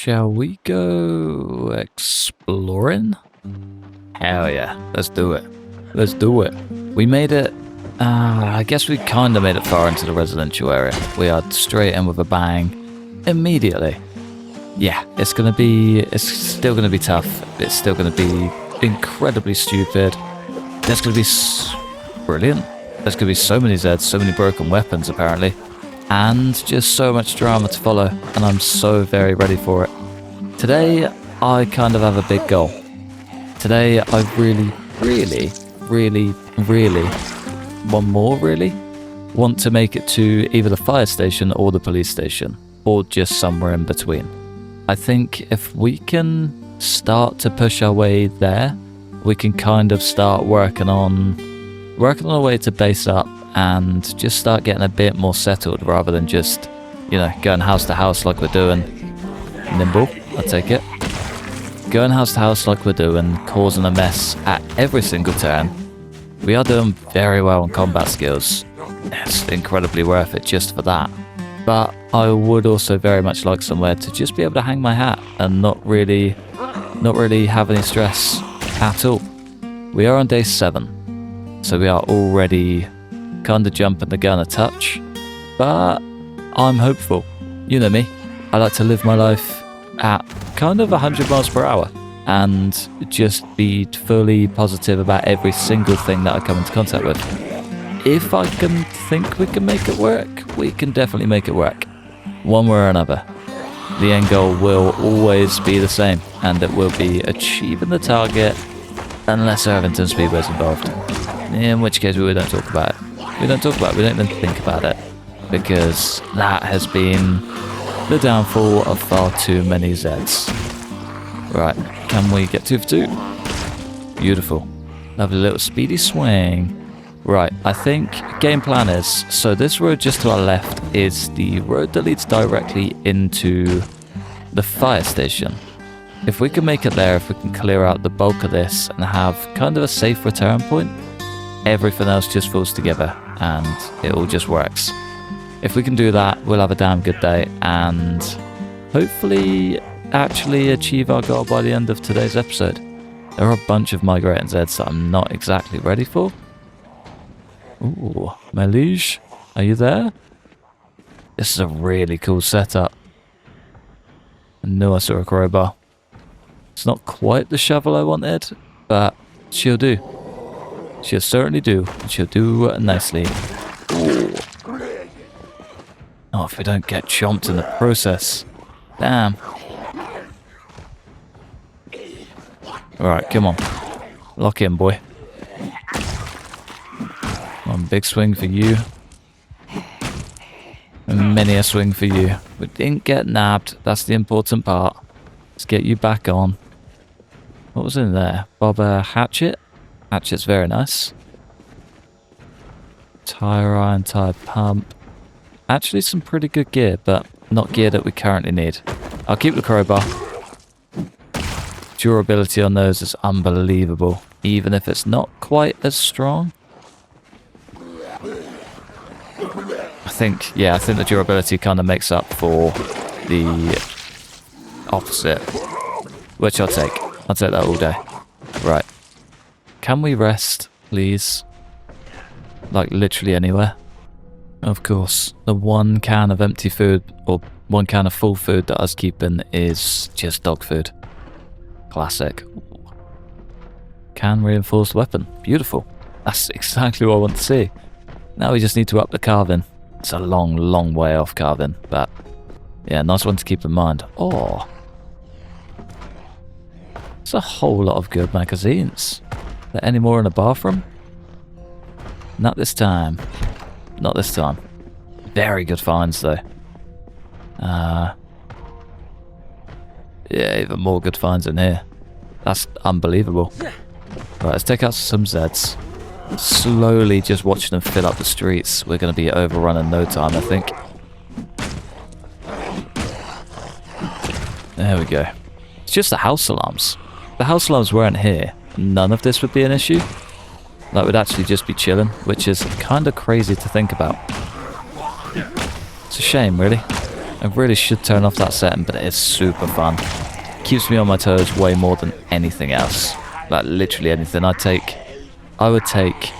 Shall we go exploring? Hell yeah, let's do it. Let's do it. We made it, I guess we kind of made it far into the residential area. We are straight in with a bang immediately. Yeah, it's still going to be tough. It's still going to be incredibly stupid. There's going to be brilliant. There's going to be so many zeds, so many broken weapons apparently. And just so much drama to follow, and I'm so very ready for it. Today, I kind of have a big goal. Today, I really want to make it to either the fire station or the police station, or just somewhere in between. I think if we can start to push our way there, we can kind of start working on a way to base up and just start getting a bit more settled rather than just, going house to house like we're doing. Nimble, I take it. Going house to house like we're doing, causing a mess at every single turn. We are doing very well on combat skills. It's incredibly worth it just for that. But I would also very much like somewhere to just be able to hang my hat and not really have any stress at all. We are on day 7, so we are already kind of jumping the gun a touch, but I'm hopeful. You know me, I like to live my life at kind of 100 miles per hour and just be fully positive about every single thing that I come into contact with. If I can think we can make it work, we can definitely make it work. One way or another. The end goal will always be the same, and it will be achieving the target unless Irvington Speedway is involved. In which case we don't talk about it. We don't even think about it, because that has been the downfall of far too many zeds. Right, can we get 2 for 2? Beautiful. Lovely little speedy swing. Right, I think game plan is, so this road just to our left is the road that leads directly into the fire station. If we can make it there, if we can clear out the bulk of this and have kind of a safe return point, everything else just falls together and it all just works. If we can do that, we'll have a damn good day and hopefully actually achieve our goal by the end of today's episode. There are a bunch of migrating zeds that I'm not exactly ready for. Ooh, my liege, are you there? This is a really cool setup. I knew I saw a crowbar. It's not quite the shovel I wanted, but she'll do. She'll certainly do, and she'll do nicely. Ooh. Oh, if we don't get chomped in the process. Damn. Alright, come on. Lock in, boy. One big swing for you. And many a swing for you. We didn't get nabbed, that's the important part. Let's get you back on. What was in there? Bobber hatchet? Hatchet's very nice. Tire iron, tire pump. Actually some pretty good gear, but not gear that we currently need. I'll keep the crowbar. Durability on those is unbelievable, even if it's not quite as strong. I think the durability kind of makes up for the opposite, which I'll take. I'll take that all day. Right. Can we rest, please? Like, literally anywhere? Of course. The one can of empty food, or one can of full food that I was keeping is just dog food. Classic. Can reinforced weapon. Beautiful. That's exactly what I want to see. Now we just need to up the carving. It's a long way off carving, but yeah, nice one to keep in mind. Oh. It's a whole lot of good magazines. Are there any more in the bathroom? Not this time. Not this time. Very good finds though. Yeah, even more good finds in here. That's unbelievable. Right, let's take out some zeds. Slowly just watching them fill up the streets. We're going to be overrun in no time, I think. There we go. It's just the house alarms. If the house alarms weren't here, none of this would be an issue. Like, we'd actually just be chilling, which is kind of crazy to think about. It's a shame, really. I really should turn off that setting, but it is super fun. Keeps me on my toes way more than anything else. Like literally anything. I would take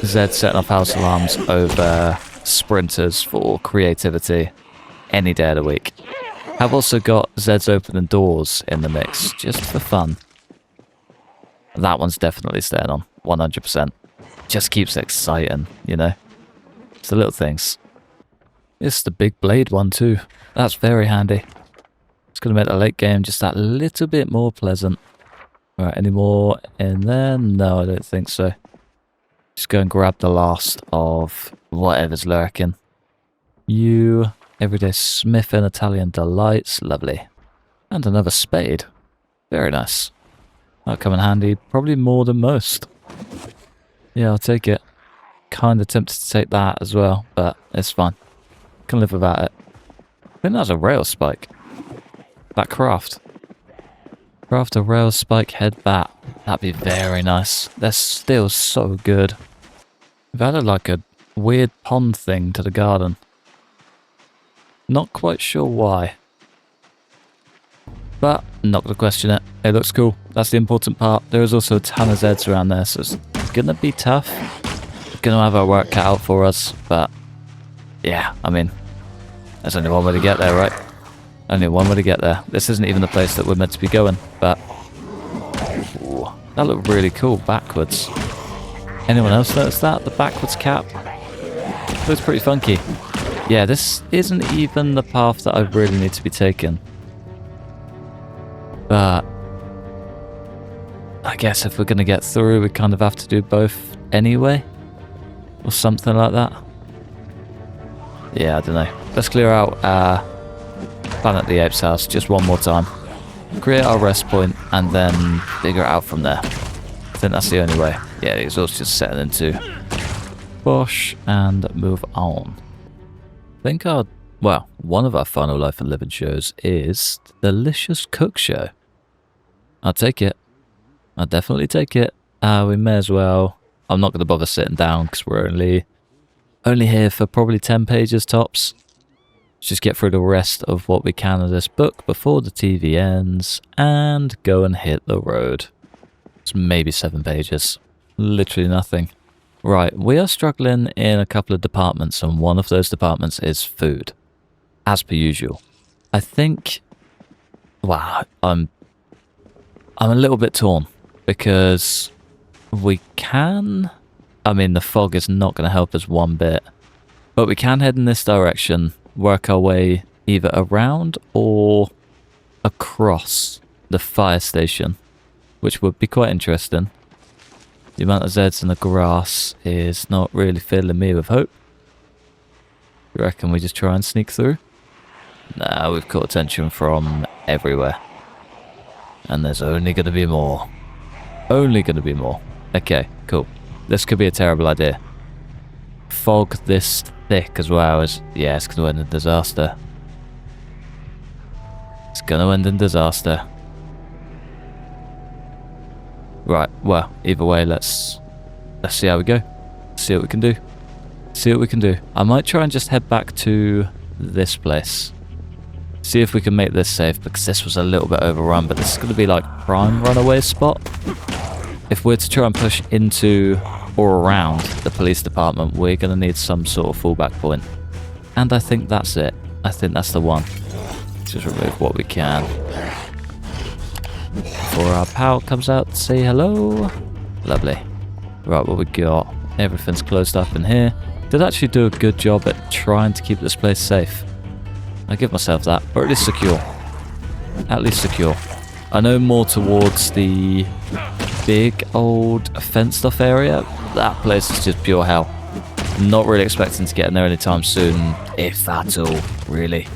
Zed setting off house alarms over sprinters for creativity any day of the week. I've also got Zed's opening doors in the mix, just for fun. That one's definitely staying on, 100%. Just keeps it exciting, you know? It's the little things. It's the big blade one too. That's very handy. It's going to make the late game just that little bit more pleasant. Alright, any more in there? No, I don't think so. Just go and grab the last of whatever's lurking. You, everyday smith and Italian delights, lovely. And another spade. Very nice. That'll come in handy, probably more than most. Yeah, I'll take it. Kind of tempted to take that as well, but it's fine. Can live without it. I think that's a rail spike. That craft. Craft a rail spike head bat. That'd be very nice. They're still so good. We've added like a weird pond thing to the garden. Not quite sure why. But I'm not going to question it. It looks cool. That's the important part. There is also a ton of Zeds around there, so it's going to be tough. Going to have our work cut out for us, but yeah, I mean, there's only one way to get there, right? Only one way to get there. This isn't even the place that we're meant to be going, but ooh, that looked really cool backwards. Anyone else notice that? The backwards cap? Looks pretty funky. Yeah, this isn't even the path that I really need to be taking. But I guess if we're going to get through, we kind of have to do both anyway. Or something like that. Yeah, I don't know. Let's clear out Planet of the Apes house just one more time. Create our rest point and then figure it out from there. I think that's the only way. Yeah, the exhaust just setting into Bosh and move on. I think one of our final Life and Living shows is the Delicious Cook Show. I'll take it. I'll definitely take it. We may as well. I'm not going to bother sitting down because we're only here for probably 10 pages tops. Let's just get through the rest of what we can of this book before the TV ends and go and hit the road. It's maybe 7 pages. Literally nothing. Right, we are struggling in a couple of departments, and one of those departments is food. As per usual. I think... Wow, I'm a little bit torn because we can... I mean, the fog is not going to help us one bit, but we can head in this direction, work our way either around or across the fire station, which would be quite interesting. The amount of Zeds in the grass is not really filling me with hope. You reckon we just try and sneak through? Nah, we've caught attention from everywhere. And there's only going to be more. Only going to be more. Okay, cool. This could be a terrible idea. Fog this thick as well is... Yeah, it's going to end in disaster. It's going to end in disaster. Right, well, either way, let's see how we go. See what we can do. See what we can do. I might try and just head back to this place. See if we can make this safe, because this was a little bit overrun, but this is going to be like prime runaway spot. If we're to try and push into or around the police department, we're going to need some sort of fallback point. And I think that's it. I think that's the one. Just remove what we can. Before our pal comes out to say hello. Lovely. Right, what we got? Everything's closed up in here. Did actually do a good job at trying to keep this place safe. I give myself that. Or at least secure. At least secure. I know more towards the big old fenced off area. That place is just pure hell. Not really expecting to get in there anytime soon, if at all, really.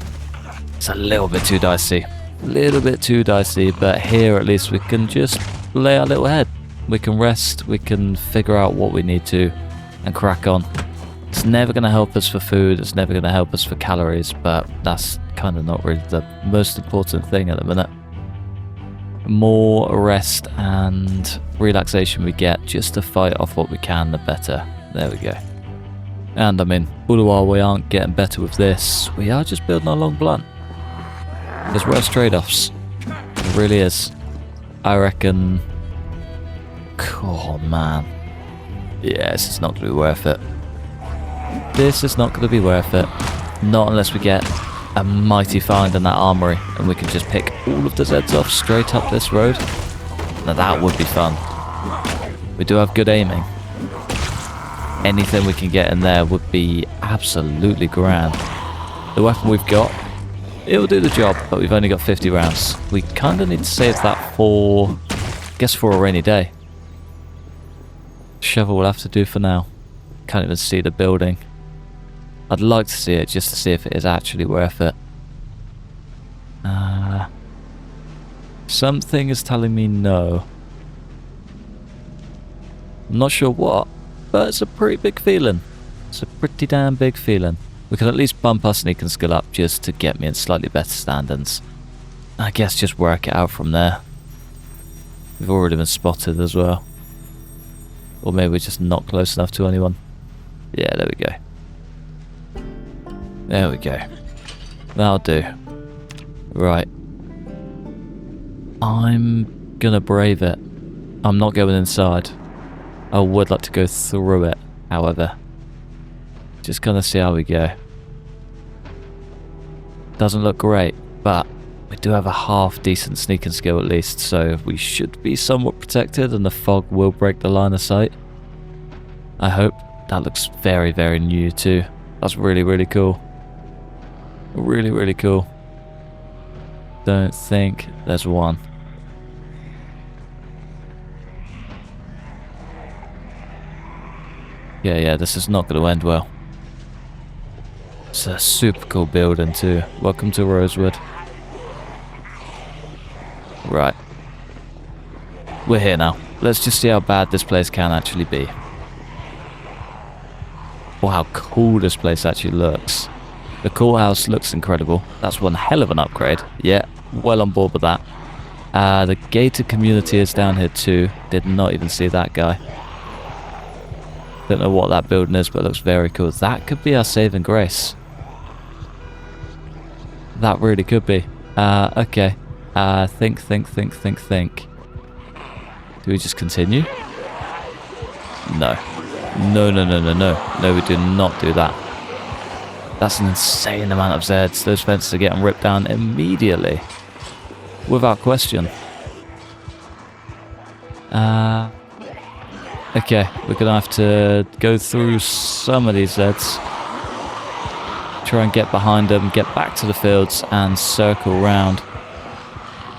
It's a little bit too dicey. A little bit too dicey, but here at least we can just lay our little head. We can rest, we can figure out what we need to, and crack on. It's never going to help us for food, it's never going to help us for calories, but that's kind of not really the most important thing at the minute. More rest and relaxation we get just to fight off what we can, the better. There we go. And I mean, all the while we aren't getting better with this, we are just building our long blunt. There's worse trade-offs. It really is. I reckon... Oh man. Yeah, this is not going to be worth it. This is not going to be worth it. Not unless we get a mighty find in that armory and we can just pick all of the zeds off straight up this road. Now that would be fun. We do have good aiming. Anything we can get in there would be absolutely grand. The weapon we've got, it'll do the job, but we've only got 50 rounds. We kind of need to save that for, I guess, for a rainy day. Shovel will have to do for now. Can't even see the building. I'd like to see it just to see if it is actually worth it. Something is telling me no. I'm not sure what, but it's a pretty big feeling. It's a pretty damn big feeling. We can at least bump our sneaking skill up just to get me in slightly better standings. I guess just work it out from there. We've already been spotted as well. Or maybe we're just not close enough to anyone. Yeah, there we go. There we go. That'll do. Right. I'm gonna brave it. I'm not going inside. I would like to go through it, however. Just gonna see how we go. Doesn't look great, but we do have a half decent sneaking skill at least, so we should be somewhat protected and the fog will break the line of sight. I hope. That looks very, very new too. That's really, really cool. Really, really cool. Don't think there's one. Yeah, this is not going to end well. It's a super cool building too. Welcome to Rosewood. Right. We're here now. Let's just see how bad this place can actually be. Or how cool this place actually looks. The courthouse looks incredible. That's one hell of an upgrade. Yeah, well on board with that. The gated community is down here too. Did not even see that guy. Don't know what that building is, but it looks very cool. That could be our saving grace. That really could be. Okay. Think. Do we just continue? No. No, we do not do that. That's an insane amount of zeds. Those fences are getting ripped down immediately. Without question. Okay, we're gonna have to go through some of these zeds. Try and get behind them, get back to the fields and circle round.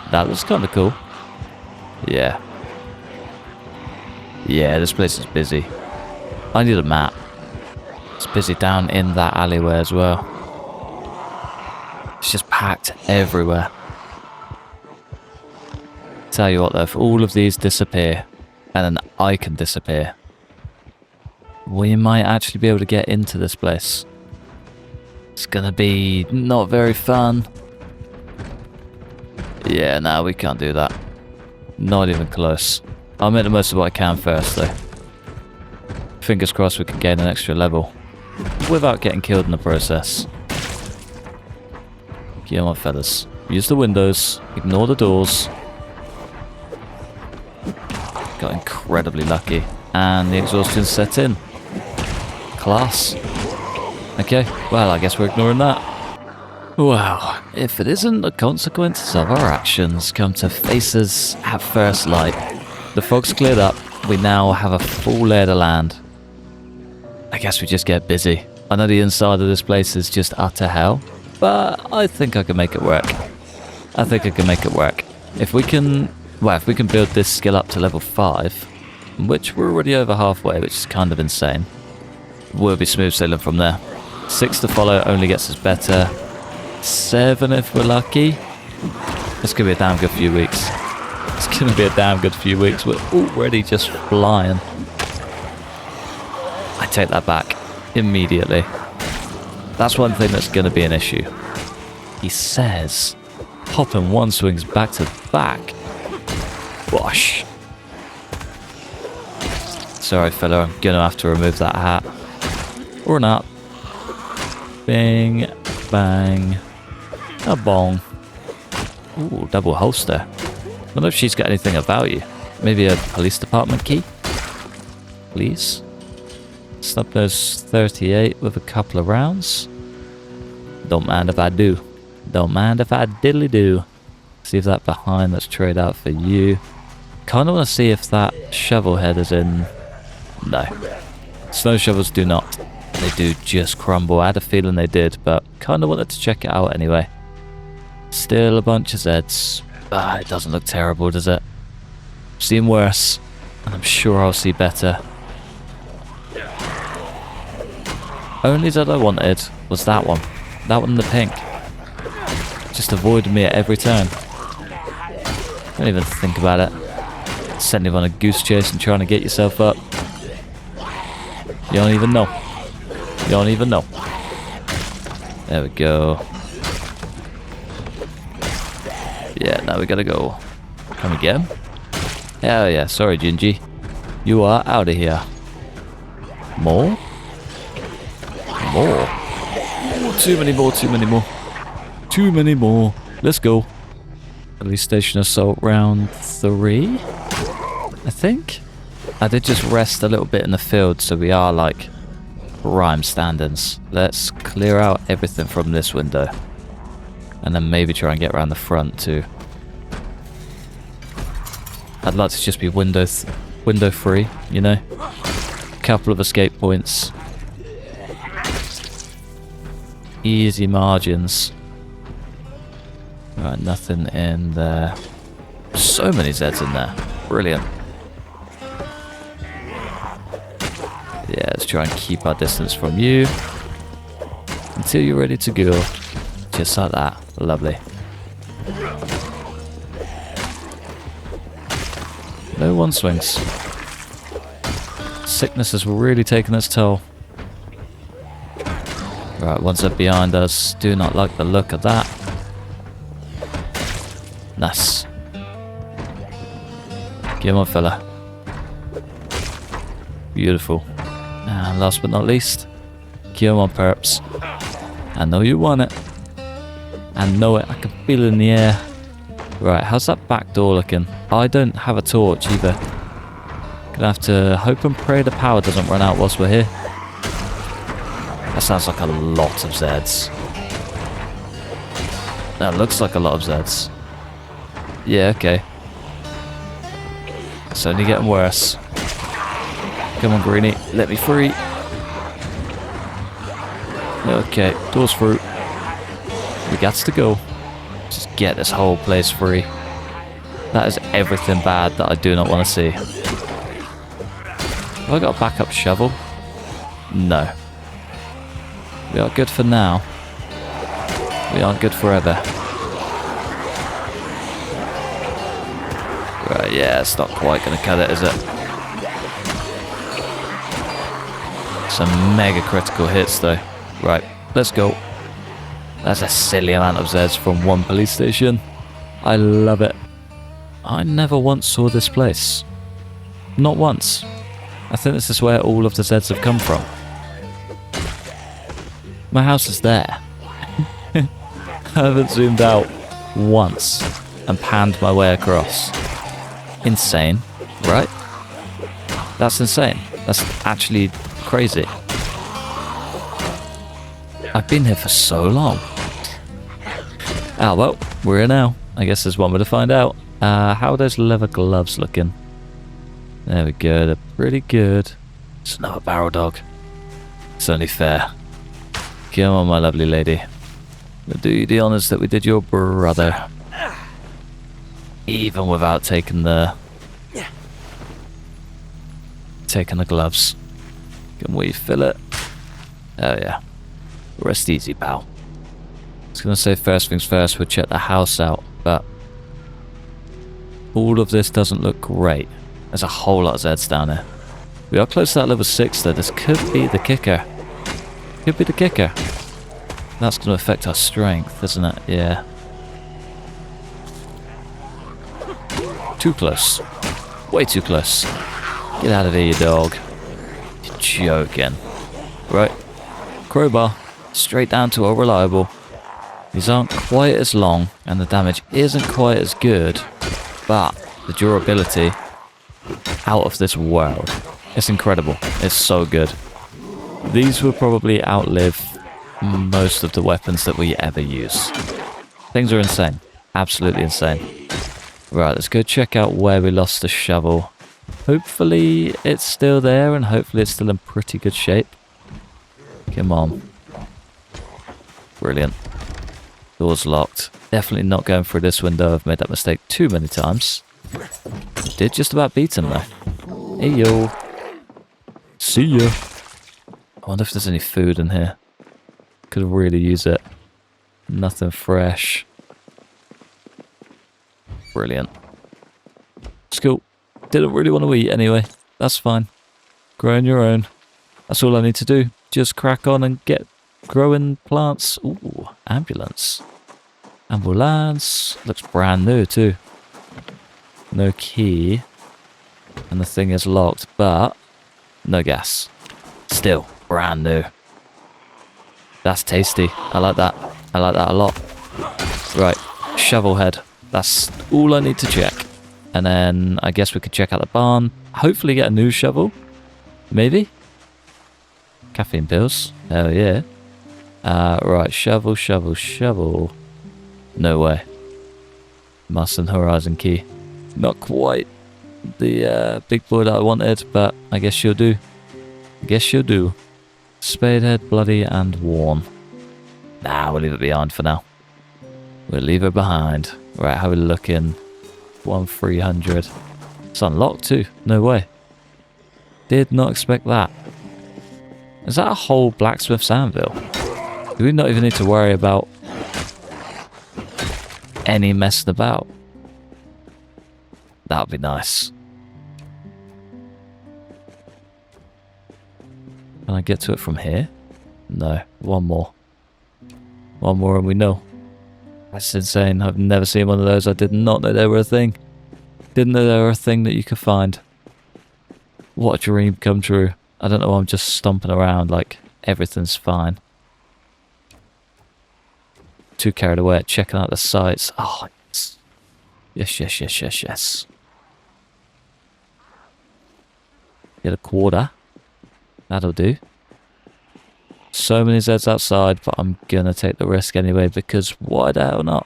That looks kind of cool. Yeah. Yeah, this place is busy. I need a map. It's busy down in that alleyway as well. It's just packed everywhere. Tell you what though, if all of these disappear, and then I can disappear, we might actually be able to get into this place. It's gonna be not very fun. Yeah, no, we can't do that. Not even close. I'll make the most of what I can first though. Fingers crossed we can gain an extra level without getting killed in the process. Come on fellas, use the windows, ignore the doors. Got incredibly lucky and the exhaustion set in. Class. Okay, well I guess we're ignoring that. Wow, if it isn't the consequences of our actions come to face us at first light. The fog's cleared up, we now have a full lay of the land. I guess we just get busy. I know the inside of this place is just utter hell, but I think I can make it work. If we can build this skill up to level 5, which we're already over halfway, which is kind of insane, we'll be smooth sailing from there. 6 to follow only gets us better. 7 if we're lucky. It's going to be a damn good few weeks. We're already just flying. I take that back immediately. That's one thing that's going to be an issue. He says, popping one swings back to back. Wash. Sorry fella, I'm going to have to remove that hat. Or not. Bing, bang, a bong. Ooh, double holster. I wonder if she's got anything of value. Maybe a police department key? Please? Snub-nose 38 with a couple of rounds. Don't mind if I do. Don't mind if I diddly do. See if that behind, let's trade out for you. Kind of want to see if that shovel head is in... No. Snow shovels do not. They do just crumble. I had a feeling they did, but kind of wanted to check it out anyway. Still a bunch of zeds. Ah, it doesn't look terrible, does it? I've seen worse, and I'm sure I'll see better. Only that I wanted was that one. That one in the pink. Just avoided me at every turn. Don't even think about it. Sending you on a goose chase and trying to get yourself up. You don't even know. You don't even know. There we go. Yeah, now we gotta go. Can we get him? Hell yeah, sorry Gingy. You are out of here. More? More? Oh, too many more, too many more. Too many more. Let's go. Police station assault round 3, I think. I did just rest a little bit in the field, so we are like prime standings. Let's clear out everything from this window. And then maybe try and get around the front too. I'd like to just be window free, you know? Couple of escape points. Easy margins. Right, nothing in there. So many Zeds in there. Brilliant. Yeah, let's try and keep our distance from you. Until you're ready to go. Just like that. Lovely. No one swings. Sickness has really taken its toll. Right, one's up behind us. Do not like the look of that. Nice. Come on, fella. Beautiful. And last but not least, come on, perps. I know you want it. I know it. I can feel it in the air. Right, how's that back door looking? I don't have a torch either. Gonna have to hope and pray the power doesn't run out whilst we're here. That sounds like a lot of Zeds. That looks like a lot of Zeds. Yeah, okay. It's only getting worse. Come on, Greenie, let me free. Okay, door's through. We got to go. Just get this whole place free. That is everything bad that I do not want to see. Have I got a backup shovel? No. We are good for now. We aren't good forever. Right, yeah, it's not quite going to cut it, is it? Some mega critical hits, though. Right, let's go. That's a silly amount of Zeds from one police station. I love it. I never once saw this place. Not once. I think this is where all of the Zeds have come from. My house is there. I haven't zoomed out once and panned my way across. Insane, right? That's insane. That's actually crazy. I've been here for so long. Ah, well, we're here now. I guess there's one way to find out. How are those leather gloves looking? There we go, they're pretty good. It's another barrel dog. It's only fair. Come on, my lovely lady. We'll do you the honours that we did your brother. Even without taking the gloves. Can we fill it? Oh yeah. Rest easy, pal. I was gonna say first things first, we'll check the house out, but all of this doesn't look great. There's a whole lot of Zeds down here. We are close to that level 6 though. This could be the kicker. Could be the kicker. That's gonna affect our strength, isn't it? Yeah. Too close. Way too close. Get out of here, you dog. You're joking. Right. crowbar. Straight down to a reliable. These aren't quite as long, and the damage isn't quite as good, but the durability, out of this world. It's incredible. It's so good. These will probably outlive most of the weapons that we ever use. Things are insane. Absolutely insane. Right, let's go check out where we lost the shovel. Hopefully it's still there, and hopefully it's still in pretty good shape. Come on. Brilliant. Door's locked. Definitely not going through this window. I've made that mistake too many times. Did just about beat him though. Hey yo. See ya. I wonder if there's any food in here. Could really use it. Nothing fresh. Brilliant. It's cool. Didn't really want to eat anyway. That's fine. Growing your own. That's all I need to do. Just crack on and get growing plants. Ooh, ambulance. Ambulance. Looks brand new too. No key. And the thing is locked, but no gas. Still brand new. That's tasty. I like that. I like that a lot. Right. Shovel head. That's all I need to check. And then I guess we could check out the barn. Hopefully get a new shovel. Maybe. Caffeine pills. Hell yeah. Right. Shovel, shovel, shovel. No way. Mustn't Horizon key. Not quite the big boy that I wanted, but I guess she'll do. I guess she'll do. Spade head, bloody and worn. Nah, we'll leave it behind for now. We'll leave it behind. Right, how are we looking? 1300. It's unlocked too. No way. Did not expect that. Is that a whole blacksmith's anvil? Do we not even need to worry about any messing about? That would be nice. Can I get to it from here? No. One more. One more and we know. That's insane. I've never seen one of those. I did not know they were a thing. Didn't know they were a thing that you could find. What a dream come true. I don't know, I'm just stomping around like everything's fine. Too carried away at checking out the sights. Oh, yes. Yes, yes, yes, yes, yes. Get a quarter. That'll do. So many Zeds outside, but I'm gonna take the risk anyway, because why the hell not?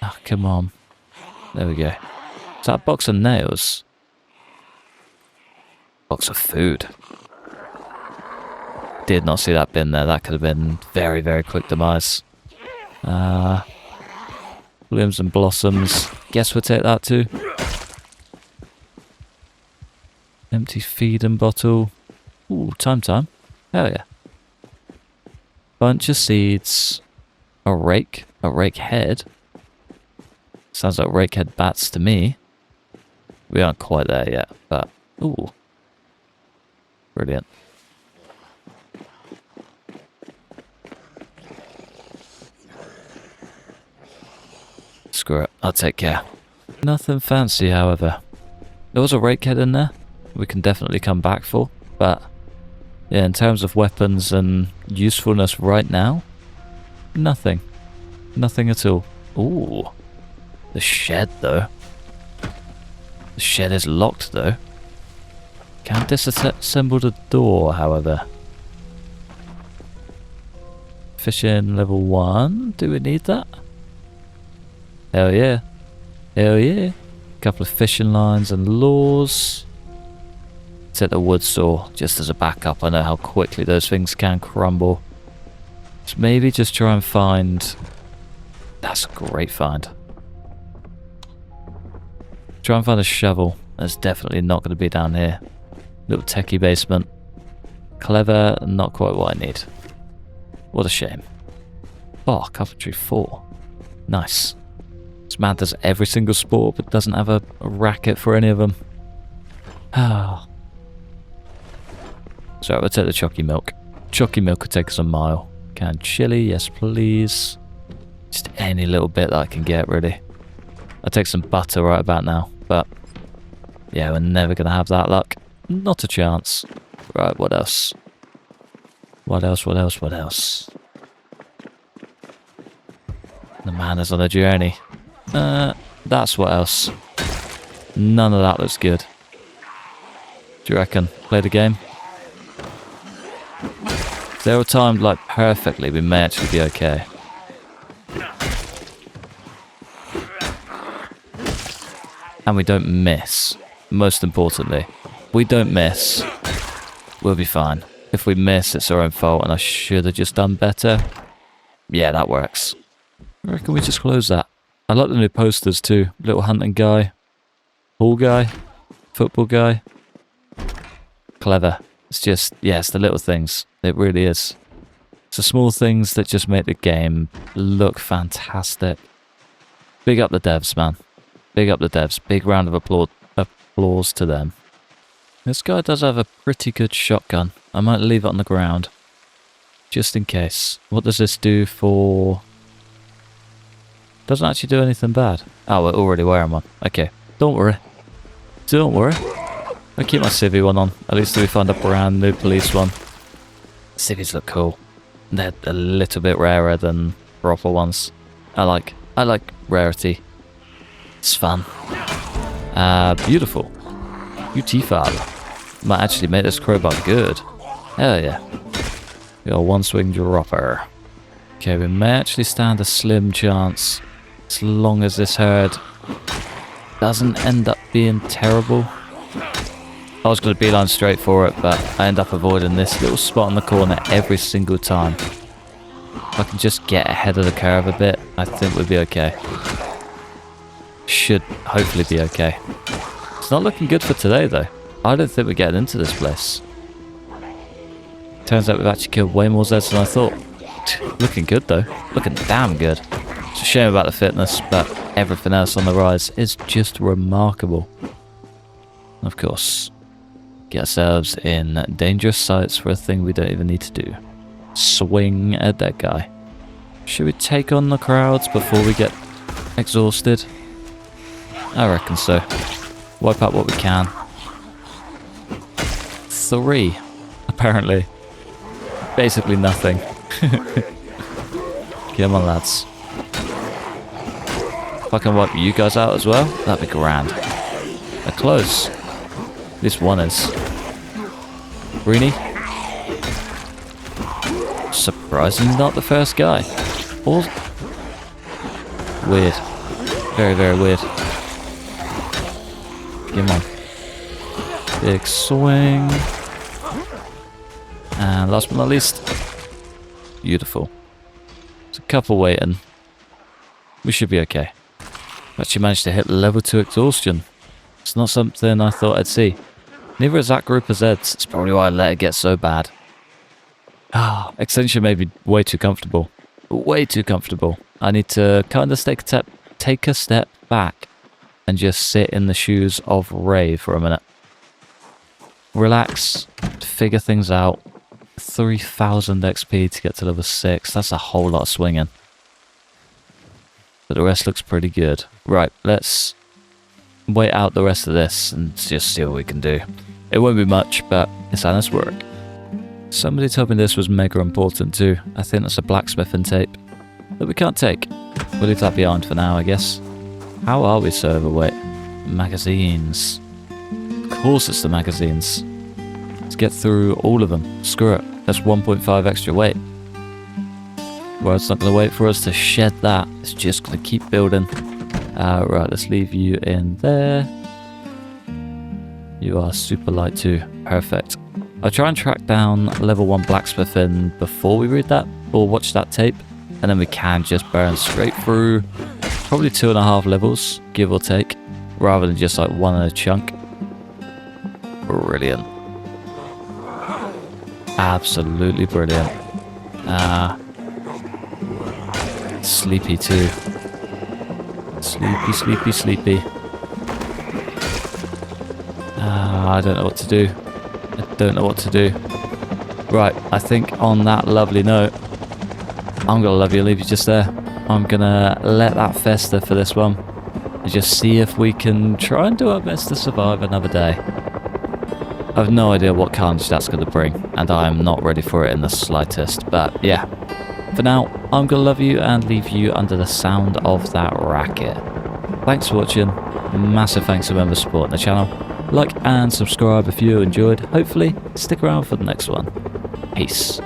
Oh, come on. There we go. Is that a box of nails? Box of food. Did not see that bin there. That could have been very, very quick demise. Blooms and blossoms. Guess we'll take that too. Empty feeding bottle. Ooh, time. Hell yeah. Bunch of seeds. A rake head. Sounds like rake head bats to me. We aren't quite there yet, but ooh. Brilliant. Screw it, I'll take care. Nothing fancy, however. There was a rake head in there we can definitely come back for, but yeah, in terms of weapons and usefulness right now, nothing. Nothing at all. Ooh. The shed, though. The shed is locked, though. Can't disassemble the door, however. Fishing level 1. Do we need that? Hell yeah. Hell yeah. Couple of fishing lines and lures. Set the wood saw just as a backup. I know how quickly those things can crumble. So maybe just try and find... That's a great find. Try and find a shovel. That's definitely not going to be down here. Little techie basement. Clever, not quite what I need. What a shame. Oh, carpentry 4. Nice. This man does every single sport, but doesn't have a racket for any of them. Ah. So we'll take the chalky milk. Chalky milk could take us a mile. Canned chili, yes please. Just any little bit that I can get, really. I'll take some butter right about now, but yeah, we're never going to have that luck. Not a chance. Right, what else? What else? The man is on a journey. That's what else. None of that looks good. Do you reckon? Play the game? If they were timed like perfectly, we may actually be okay. And we don't miss. Most importantly, we don't miss. We'll be fine. If we miss, it's our own fault, and I should have just done better. Yeah, that works. I reckon we just close that. I like the new posters too. Little hunting guy. Pool guy. Football guy. Clever. It's just, yeah, it's the little things. It really is. It's the small things that just make the game look fantastic. Big up the devs, man. Big up the devs. Big round of applause to them. This guy does have a pretty good shotgun. I might leave it on the ground. Just in case. What does this do for... Doesn't actually do anything bad. Oh, we're already wearing one. Okay. Don't worry. Don't worry. I'll keep my civvy one on. At least we find a brand new police one. Civvies look cool. They're a little bit rarer than proper ones. I like rarity. It's fun. Beautiful. Beautiful. Might actually make this crowbar good. Hell yeah. We got a one swing dropper. Okay, we may actually stand a slim chance. As long as this herd doesn't end up being terrible. I was going to beeline straight for it, but I end up avoiding this little spot in the corner every single time. If I can just get ahead of the curve a bit, I think we'll be okay. Should hopefully be okay. It's not looking good for today though. I don't think we're getting into this place. Turns out we've actually killed way more zeds than I thought. Looking good though. Looking damn good. It's a shame about the fitness, but everything else on the rise is just remarkable. Of course, get ourselves in dangerous sights for a thing we don't even need to do. Swing at that guy. Should we take on the crowds before we get exhausted? I reckon so. Wipe out what we can. 3, apparently. Basically nothing. Come on, lads. If I can wipe you guys out as well, that'd be grand. They're close. At least one is. Greenie. Surprisingly not the first guy. Or... weird. Very, very weird. Come on. Big swing. And last but not least. Beautiful. There's a couple waiting. We should be okay. Actually managed to hit level 2 exhaustion. It's not something I thought I'd see. Neither is that group of zeds. It's probably why I let it get so bad. Extension made me way too comfortable. Way too comfortable. I need to kind of take a step back and just sit in the shoes of Ray for a minute. Relax, figure things out. 3,000 XP to get to level 6. That's a whole lot of swinging. But the rest looks pretty good. Right, let's wait out the rest of this and just see what we can do. It won't be much, but it's honest work. Somebody told me this was mega important too. I think that's a blacksmithing tape that we can't take. We'll leave that behind for now, I guess. How are we so overweight? Magazines. Of course it's the magazines. Let's get through all of them. Screw it. That's 1.5 extra weight. Well, it's not going to wait for us to shed that. It's just going to keep building. Right, let's leave you in there. You are super light too. Perfect. I'll try and track down level 1 blacksmithing before we read that or watch that tape. And then we can just burn straight through probably 2.5 levels, give or take. Rather than just like one in a chunk. Brilliant. Absolutely brilliant. Sleepy too. Sleepy, sleepy, sleepy. I don't know what to do. I don't know what to do. Right, I think on that lovely note, I'm gonna love you, leave you just there. I'm gonna let that fester for this one. And just see if we can try and do our best to survive another day. I have no idea what carnage that's going to bring, and I am not ready for it in the slightest. But yeah, for now, I'm going to love you and leave you under the sound of that racket. Thanks for watching. Massive thanks to members supporting the channel. Like and subscribe if you enjoyed. Hopefully, stick around for the next one. Peace.